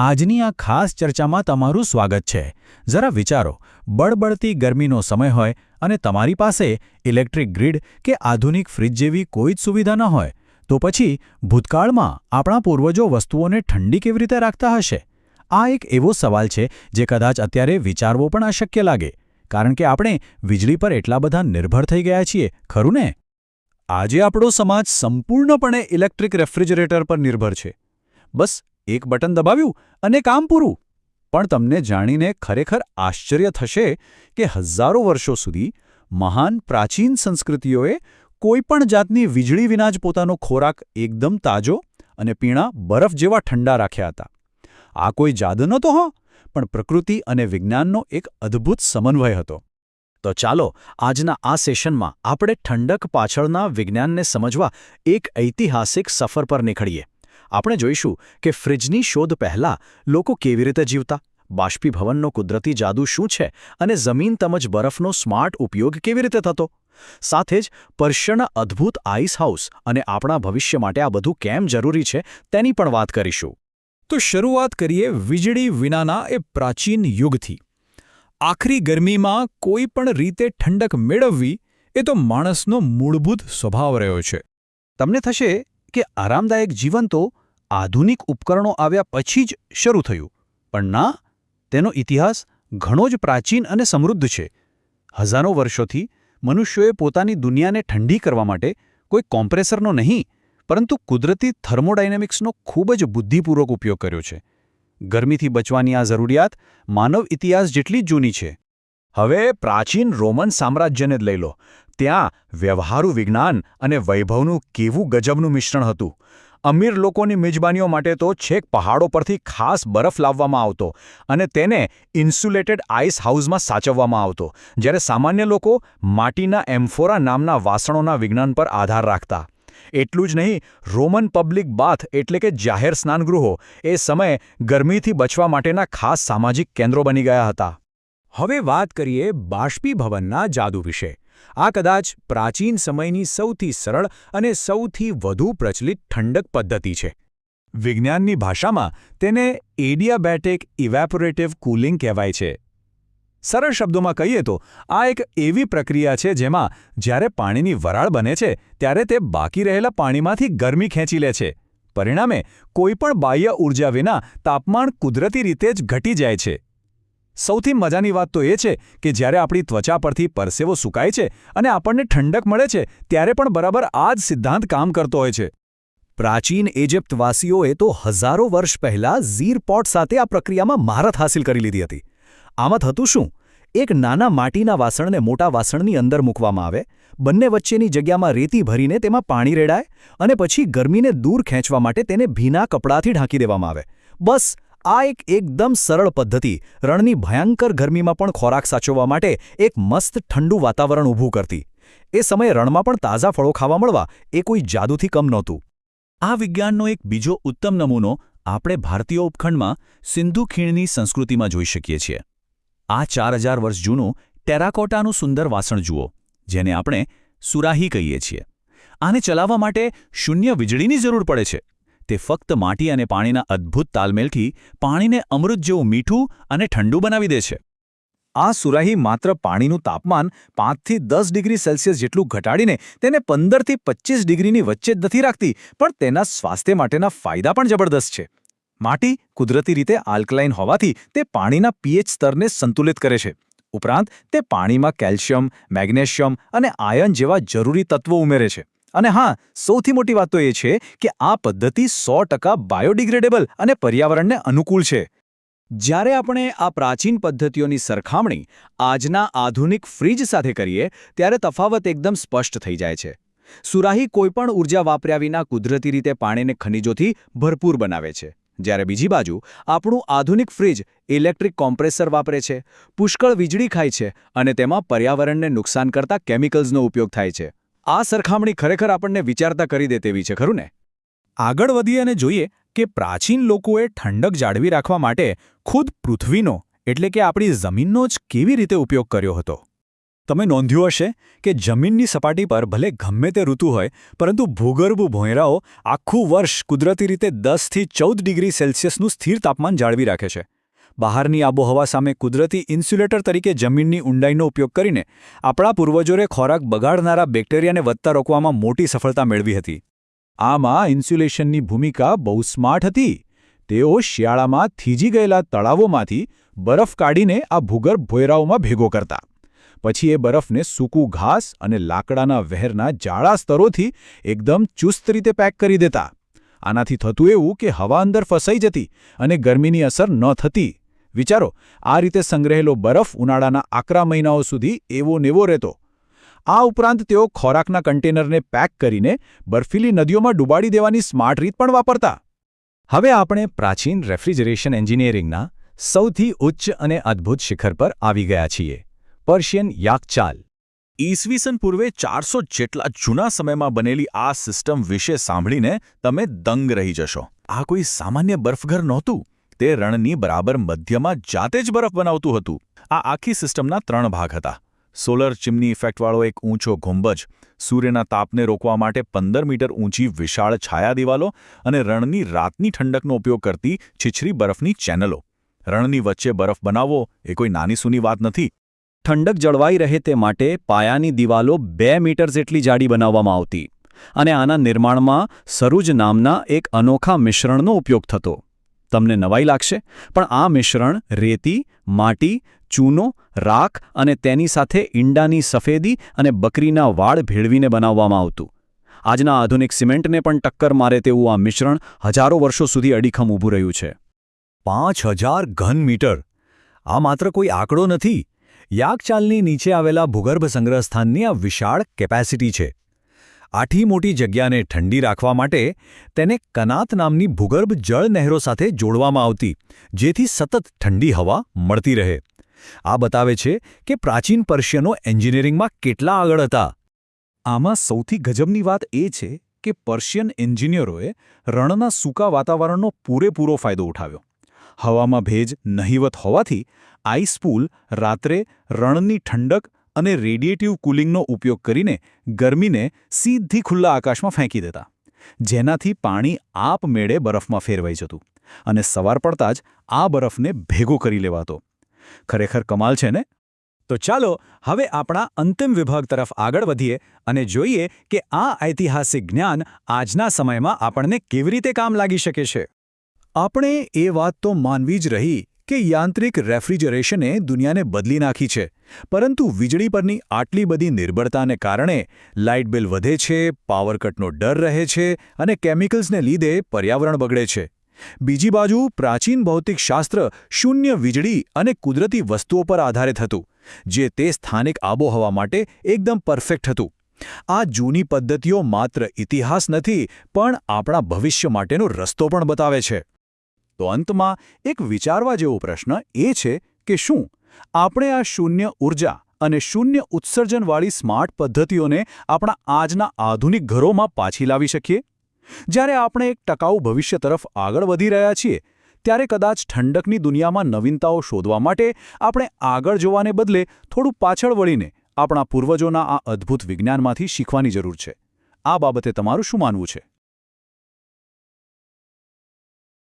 આજની આ ખાસ ચર્ચામાં તમારું સ્વાગત છે. જરા વિચારો, બળબળતી ગરમીનો સમય હોય અને તમારી પાસે ઇલેક્ટ્રિક ગ્રીડ કે આધુનિક ફ્રિજ જેવી કોઈ જ સુવિધા ન હોય, તો પછી ભૂતકાળમાં આપણા પૂર્વજો વસ્તુઓને ઠંડી કેવી રીતે રાખતા હશે? આ એક એવો સવાલ છે જે કદાચ અત્યારે વિચારવો પણ અશક્ય લાગે, કારણ કે આપણે વીજળી પર એટલા બધા નિર્ભર થઈ ગયા છીએ, ખરું ને? આજે આપણો સમાજ સંપૂર્ણપણે ઇલેક્ટ્રિક રેફ્રિજરેટર પર નિર્ભર છે. બસ એક બટન દબાવ્યું અને કામ પૂરું. પણ તમને જાણીને ખરેખર આશ્ચર્ય થશે કે હજારો વર્ષો સુધી મહાન પ્રાચીન સંસ્કૃતિઓએ કોઈપણ જાતની વીજળી વિના જ પોતાનો ખોરાક એકદમ તાજો અને પીણા બરફ જેવા ઠંડા રાખ્યા હતા. આ કોઈ જાદુ નહોતો, પણ પ્રકૃતિ અને વિજ્ઞાનનો એક અદ્ભુત સમન્વય હતો. તો ચાલો આજના આ સેશનમાં આપણે ઠંડક પાછળના વિજ્ઞાનને સમજવા એક ઐતિહાસિક સફર પર નીકળીએ. આપણે જોઈશું કે ફ્રિજની શોધ પહેલાં લોકો કેવી રીતે જીવતા, બાષ્પીભવનનો કુદરતી જાદુ શું છે અને જમીન તેમજ બરફનો સ્માર્ટ ઉપયોગ કેવી રીતે થતો. સાથે જ પર્શિયાના અદ્ભુત આઈસ હાઉસ અને આપણા ભવિષ્ય માટે આ બધું કેમ જરૂરી છે તેની પણ વાત કરીશું. તો શરૂઆત કરીએ વીજળી વિનાના એ પ્રાચીન યુગથી. આખરી ગરમીમાં કોઈ પણ રીતે ઠંડક મેળવવી એ તો માણસનો મૂળભૂત સ્વભાવ રહ્યો છે. તમને થશે કે આરામદાયક જીવન તો આધુનિક ઉપકરણો આવ્યા પછી જ શરૂ થયું, પણ ના, તેનો ઇતિહાસ ઘણો જ પ્રાચીન અને સમૃદ્ધ છે. હજારો વર્ષોથી મનુષ્યોએ પોતાની દુનિયાને ઠંડી કરવા માટે કોઈ કોમ્પ્રેસરનો નહીં, પરંતુ કુદરતી થર્મોડાયનેમિક્સનો ખૂબ જ બુદ્ધિપૂર્વક ઉપયોગ કર્યો છે. ગરમીથી બચવાની આ જરૂરિયાત માનવ ઇતિહાસ જેટલી જ જૂની છે. હવે પ્રાચીન રોમન સામ્રાજ્યને જ લઈ લો. ત્યાં વ્યવહારુ વિજ્ઞાન અને વૈભવનું કેવું ગજબનું મિશ્રણ હતું. અમીર લોકોની મિજબાનીઓ માટે તો છેક પહાડો પરથી ખાસ બરફ લાવવામાં આવતો અને તેને ઇન્સ્યુલેટેડ આઈસ હાઉસમાં સાચવવામાં આવતો, જ્યારે સામાન્ય લોકો માટીના એમ્ફોરા નામના વાસણોના વિજ્ઞાન પર આધાર રાખતા. એટલું જ નહીં, રોમન પબ્લિક બાથ એટલે કે જાહેર સ્નાનગૃહો એ સમયે ગરમીથી બચવા માટેના ખાસ સામાજિક કેન્દ્રો બની ગયા હતા. હવે વાત કરીએ બાષ્પીભવનના જાદુ વિશે. આ કદાચ પ્રાચીન સમયની સૌથી સરળ અને સૌથી વધુ પ્રચલિત ઠંડક પદ્ધતિ છે. વિજ્ઞાનની ભાષામાં તેને એડિયાબેટિક ઇવેપોરેટિવ કૂલિંગ કહેવાય છે. સરળ શબ્દોમાં કહીએ તો આ એક એવી પ્રક્રિયા છે જેમાં જ્યારે પાણીની વરાળ બને છે ત્યારે તે બાકી રહેલા પાણીમાંથી ગરમી ખેંચી લે છે. પરિણામે કોઈપણ બાહ્ય ઊર્જા વિના તાપમાન કુદરતી રીતે જ ઘટી જાય છે. સૌથી મજાની વાત તો એ છે કે જ્યારે આપણી ત્વચા પરથી પરસેવો સુકાય છે અને આપણને ઠંડક મળે છે, ત્યારે પણ બરાબર આ જ સિદ્ધાંત કામ કરતો હોય છે. પ્રાચીન ઇજિપ્તવાસીઓએ તો હજારો વર્ષ પહેલાં ઝીર પોટ સાથે આ પ્રક્રિયામાં મહારત હાંસિલ કરી લીધી હતી. આમાં થતું શું? એક નાના માટીના વાસણને મોટા વાસણની અંદર મૂકવામાં આવે, બંને વચ્ચેની જગ્યામાં રેતી ભરીને તેમાં પાણી રેડાય અને પછી ગરમીને દૂર ખેંચવા માટે તેને ભીના કપડાથી ઢાંકી દેવામાં આવે. બસ, આ એકદમ સરળ પદ્ધતિ રણની ભયંકર ગરમીમાં પણ ખોરાક સાચવવા માટે એક મસ્ત ઠંડુ વાતાવરણ ઊભું કરતી. એ સમયે રણમાં પણ તાજા ફળો ખાવા મળવા એ કોઈ જાદુથી કમ નહોતું. આ વિજ્ઞાનનો એક બીજો ઉત્તમ નમૂનો આપણે ભારતીય ઉપખંડમાં સિંધુ ખીણની સંસ્કૃતિમાં જોઈ શકીએ છીએ. આ 4000 વર્ષ જૂનું ટેરાકોટાનું સુંદર વાસણ જુઓ, જેને આપણે સુરાહી કહીએ છીએ. આને ચલાવવા માટે શૂન્ય વીજળીની જરૂર પડે છે. તે ફક્ત માટી અને પાણીના અદ્ભુત તાલમેલથી પાણીને અમૃત જેવું મીઠું અને ઠંડુ બનાવી દે છે. આ સુરાહી માત્ર પાણીનું તાપમાન 5થી 10 ડિગ્રી સેલ્સિયસ જેટલું ઘટાડીને તેને 15થી 25 ડિગ્રીની વચ્ચે જ નથી રાખતી, પણ તેના સ્વાસ્થ્ય માટેના ફાયદા પણ જબરદસ્ત છે. માટી કુદરતી રીતે આલ્કલાઇન હોવાથી તે પાણીના પીએચ સ્તરને સંતુલિત કરે છે. ઉપરાંત તે પાણીમાં કેલ્શિયમ, મેગ્નેશિયમ અને આયર્ન જેવા જરૂરી તત્વો ઉમેરે છે. અને હા, સૌથી મોટી વાત તો એ છે કે આ પદ્ધતિ 100% બાયોડિગ્રેડેબલ અને પર્યાવરણને અનુકૂળ છે. જ્યારે આપણે આ પ્રાચીન પદ્ધતિઓની સરખામણી આજના આધુનિક ફ્રિજ સાથે કરીએ ત્યારે તફાવત એકદમ સ્પષ્ટ થઈ જાય છે. સુરાહી કોઈપણ ઊર્જા વાપર્યા વિના કુદરતી રીતે પાણીને ખનિજોથી ભરપૂર બનાવે છે, જ્યારે બીજી બાજુ આપણું આધુનિક ફ્રિજ ઇલેક્ટ્રિક કોમ્પ્રેસર વાપરે છે, પુષ્કળ વીજળી ખાય છે અને તેમાં પર્યાવરણને નુકસાન કરતા કેમિકલ્સનો ઉપયોગ થાય છે. આ સરખામણી ખરેખર આપણને વિચારતા કરી દે તેવી છે, ખરું ને? આગળ વધીએ અને જોઈએ કે પ્રાચીન લોકોએ ઠંડક જાળવી રાખવા માટે ખુદ પૃથ્વીનો એટલે કે આપણી જમીનનો જ કેવી રીતે ઉપયોગ કર્યો હતો. તમે નોંધ્યું હશે કે જમીનની સપાટી પર ભલે ગમે તે ઋતુ હોય પરંતુ ભૂગર્ભ ભોંયરાઓ આખું વર્ષ કુદરતી રીતે 10થી 14 ડિગ્રી સેલ્સિયસનું સ્થિર તાપમાન જાળવી રાખે છે. બહારની આબોહવા સામે કુદરતી ઇન્સ્યુલેટર તરીકે જમીનની ઊંડાઈનો ઉપયોગ કરીને આપણા પૂર્વજોએ ખોરાક બગાડનારા બેક્ટેરિયાને વધતા રોકવામાં મોટી સફળતા મેળવી હતી. આમાં ઇન્સ્યુલેશનની ભૂમિકા બહુ સ્માર્ટ હતી. તેઓ શિયાળામાં થીજી ગયેલા તળાવોમાંથી બરફ કાઢીને આ ભૂગર્ભ ભોંયરાઓમાં ભેગો કરતા. પછી એ બરફને સૂકું ઘાસ અને લાકડાના વહેરના જાડા સ્તરોથી એકદમ ચુસ્ત રીતે પેક કરી દેતા. આનાથી થતું એવું કે હવા અંદર ફસાઈ જતી અને ગરમીની અસર ન થતી. વિચારો, આ રીતે સંગ્રહેલો બરફ ઉનાળાના આકરા મહિનાઓ સુધી એવો નેવો રહેતો. આ ઉપરાંત તેઓ ખોરાકના કન્ટેનરને પેક કરીને બર્ફીલી નદીઓમાં ડૂબાડી દેવાની સ્માર્ટ રીત પણ વાપરતા. હવે આપણે પ્રાચીન રેફ્રિજરેશન એન્જિનિયરિંગના સૌથી ઉચ્ચ અને અદ્ભુત શિખર પર આવી ગયા છીએ. પર્શિયન યાકચાલ. ઈસવીસન પૂર્વે 400 જેટલા જૂના સમયમાં બનેલી આ સિસ્ટમ વિશે સાંભળીને તમે દંગ રહી જશો. આ કોઈ સામાન્ય બરફઘર નહોતું. તે રણની બરાબર મધ્યમાં જાતે જ બરફ બનાવતું હતું. આ આખી સિસ્ટમના 3 ભાગ હતા. સોલર ચિમની ઇફેક્ટવાળો એક ઊંચો ગુંબજ, સૂર્યના તાપને રોકવા માટે 15 મીટર ઊંચી વિશાળ છાયા દિવાલો અને રણની રાતની ઠંડકનો ઉપયોગ કરતી છીછરી બરફની ચેનલો. રણની વચ્ચે બરફ બનાવવો એ કોઈ નાનીસૂની વાત નથી. ઠંડક જળવાઈ રહે તે માટે પાયાની દિવાલો 2 મીટર જેટલી જાડી બનાવવામાં આવતી અને આના નિર્માણમાં સરૂજ નામના એક અનોખા મિશ્રણનો ઉપયોગ થતો. તમને નવાઈ લાગશે, પણ આ મિશ્રણ રેતી, માટી, ચૂનો, રાખ અને તેની સાથે ઈંડાની સફેદી અને બકરીના વાળ ભેળવીને બનાવવામાં આવતું. આજના આધુનિક સિમેન્ટને પણ ટક્કર મારે તેવું આ મિશ્રણ હજારો વર્ષો સુધી અડીખમ ઊભું રહ્યું છે. 5000 ઘન મીટર. આ માત્ર કોઈ આંકડો નથી. યાકચાલની નીચે આવેલા ભૂગર્ભ સંગ્રહસ્થાનની આ વિશાળ કેપેસિટી છે. આટલી મોટી જગ્યાને ઠંડી રાખવા માટે તેને કનાત નામની ભૂગર્ભ જળ નહેરો સાથે જોડવામાં આવતી, જેથી સતત ઠંડી હવા મળતી રહે. આ બતાવે છે કે પ્રાચીન પર્શિયનો એન્જિનિયરિંગમાં કેટલા આગળ હતા. આમાં સૌથી ગજબની વાત એ છે કે પર્શિયન એન્જિનિયરોએ રણના સૂકા વાતાવરણનો પૂરેપૂરો ફાયદો ઉઠાવ્યો. હવામાં ભેજ નહિવત હોવાથી આઈસ પૂલ રાત્રે રણની ઠંડક અને રેડિયેટિવ કુલિંગનો ઉપયોગ કરીને ગરમીને સીધી ખુલ્લા આકાશમાં ફેંકી દેતા, જેનાથી પાણી આપમેળે બરફમાં ફેરવાઈ જતું અને સવાર પડતા જ આ બરફને ભેગો કરી લેવાતો. ખરેખર કમાલ છે ને? તો ચાલો હવે આપણા અંતિમ વિભાગ તરફ આગળ વધીએ અને જોઈએ કે આ ઐતિહાસિક જ્ઞાન આજના સમયમાં આપણને કેવી રીતે કામ લાગી શકે છે. આપણે એ વાત તો માનવી જ રહી કે યાંત્રિક રેફ્રિજરેશને દુનિયાને બદલી નાખી છે, પરંતુ વીજળી પરની આટલી બધી નિર્ભરતાને કારણે લાઇટ બિલ વધે છે, પાવર કટનો ડર રહે છે અને કેમિકલ્સને લીધે પર્યાવરણ બગડે છે. બીજી બાજુ પ્રાચીન ભૌતિકશાસ્ત્ર શૂન્ય વીજળી અને કુદરતી વસ્તુઓ પર આધારિત હતું, જે તે સ્થાનિક આબોહવા માટે એકદમ પરફેક્ટ હતું. આ જૂની પદ્ધતિઓ માત્ર ઇતિહાસ નથી, પણ આપણા ભવિષ્ય માટેનો રસ્તો પણ બતાવે છે. તો અંતમાં એક વિચારવા જેવો પ્રશ્ન એ છે કે શું આપણે આ શૂન્ય ઊર્જા અને શૂન્ય ઉત્સર્જનવાળી સ્માર્ટ પદ્ધતિઓને આપણા આજના આધુનિક ઘરોમાં પાછી લાવી શકીએ? જ્યારે આપણે એક ટકાઉ ભવિષ્ય તરફ આગળ વધી રહ્યા છીએ, ત્યારે કદાચ ઠંડકની દુનિયામાં નવીનતાઓ શોધવા માટે આપણે આગળ જોવાને બદલે થોડું પાછળ વળીને આપણા પૂર્વજોના આ અદ્ભુત વિજ્ઞાનમાંથી શીખવાની જરૂર છે. આ બાબતે તમારું શું માનવું છે?